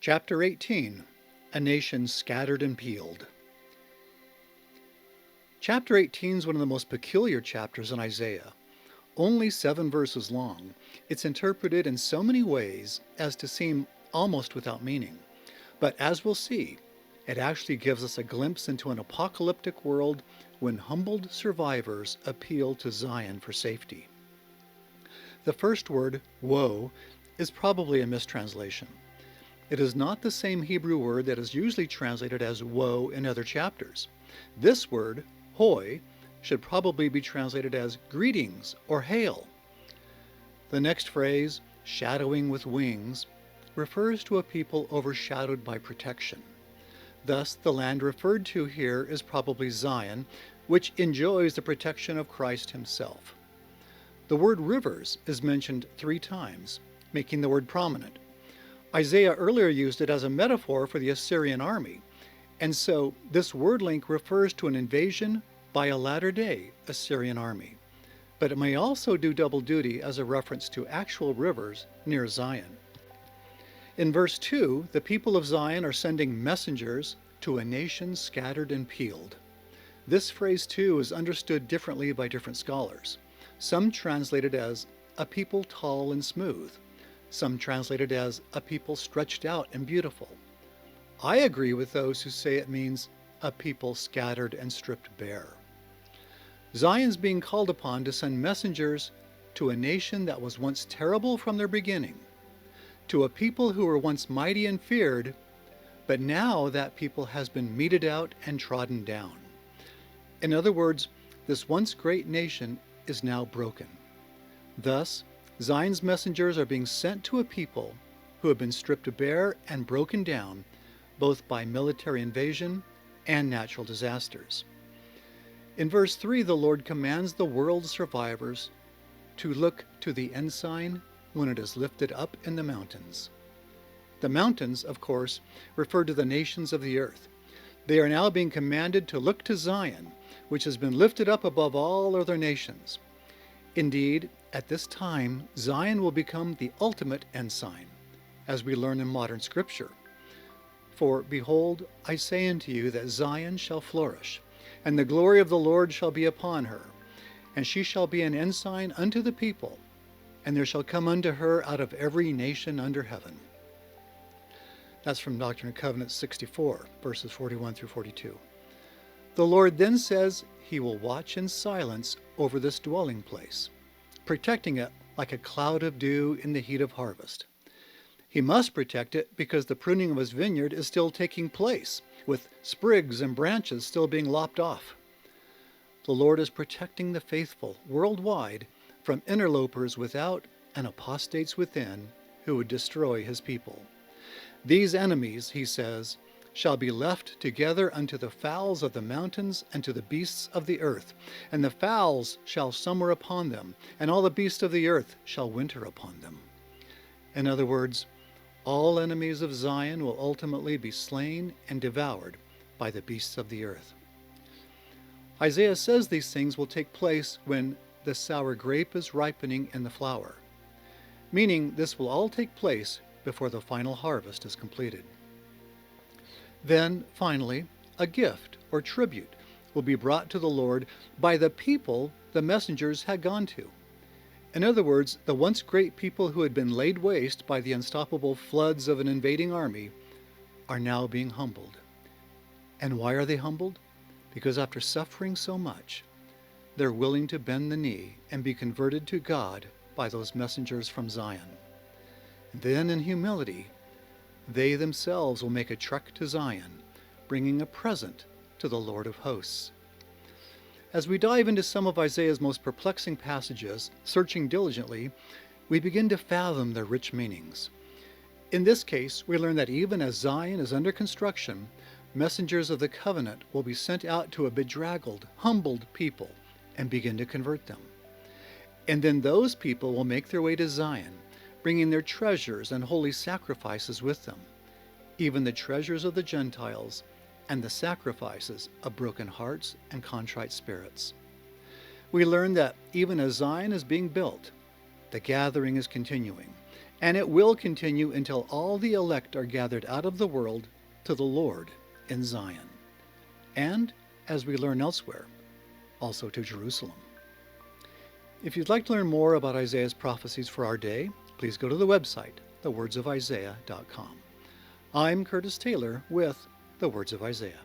Chapter 18, A Nation Scattered and Peeled. Chapter 18 is one of the most peculiar chapters in Isaiah. Only 7 verses long, it's interpreted in so many ways as to seem almost without meaning. But as we'll see, it actually gives us a glimpse into an apocalyptic world when humbled survivors appeal to Zion for safety. The first word, woe, is probably a mistranslation. It is not the same Hebrew word that is usually translated as woe in other chapters. This word, hoi, should probably be translated as greetings or hail. The next phrase, shadowing with wings, refers to a people overshadowed by protection. Thus, the land referred to here is probably Zion, which enjoys the protection of Christ himself. The word rivers is mentioned 3 times, making the word prominent. Isaiah earlier used it as a metaphor for the Assyrian army, and so this word link refers to an invasion by a latter-day Assyrian army. But it may also do double duty as a reference to actual rivers near Zion. In verse 2, the people of Zion are sending messengers to a nation scattered and peeled. This phrase too is understood differently by different scholars. Some translate it as a people tall and smooth. Some translate it as a people stretched out and beautiful. I agree with those who say it means a people scattered and stripped bare. Zion's being called upon to send messengers to a nation that was once terrible from their beginning, to a people who were once mighty and feared, but now that people has been meted out and trodden down. In other words, this once great nation is now broken. Thus, Zion's messengers are being sent to a people who have been stripped bare and broken down both by military invasion and natural disasters. In verse 3, the Lord commands the world's survivors to look to the ensign when it is lifted up in the mountains. The mountains, of course, refer to the nations of the earth. They are now being commanded to look to Zion, which has been lifted up above all other nations. Indeed, at this time, Zion will become the ultimate ensign, as we learn in modern scripture. For behold, I say unto you that Zion shall flourish, and the glory of the Lord shall be upon her, and she shall be an ensign unto the people, and there shall come unto her out of every nation under heaven. That's from Doctrine and Covenants 64, verses 41 through 42. The Lord then says he will watch in silence over this dwelling place, protecting it like a cloud of dew in the heat of harvest. He must protect it because the pruning of his vineyard is still taking place, with sprigs and branches still being lopped off. The Lord is protecting the faithful worldwide from interlopers without and apostates within who would destroy his people. These enemies, he says, shall be left together unto the fowls of the mountains and to the beasts of the earth. And the fowls shall summer upon them, and all the beasts of the earth shall winter upon them. In other words, all enemies of Zion will ultimately be slain and devoured by the beasts of the earth. Isaiah says these things will take place when the sour grape is ripening in the flower, meaning this will all take place before the final harvest is completed. Then, finally, a gift or tribute will be brought to the Lord by the people the messengers had gone to. In other words, the once great people who had been laid waste by the unstoppable floods of an invading army are now being humbled. And why are they humbled? Because after suffering so much, they're willing to bend the knee and be converted to God by those messengers from Zion. Then, in humility, they themselves will make a trek to Zion, bringing a present to the Lord of hosts. As we dive into some of Isaiah's most perplexing passages, searching diligently, we begin to fathom their rich meanings. In this case, we learn that even as Zion is under construction, messengers of the covenant will be sent out to a bedraggled, humbled people and begin to convert them. And then those people will make their way to Zion, bringing their treasures and holy sacrifices with them, even the treasures of the Gentiles and the sacrifices of broken hearts and contrite spirits. We learn that even as Zion is being built, the gathering is continuing, and it will continue until all the elect are gathered out of the world to the Lord in Zion. And, as we learn elsewhere, also to Jerusalem. If you'd like to learn more about Isaiah's prophecies for our day, please go to the website, thewordsofisaiah.com. I'm Curtis Taylor with The Words of Isaiah.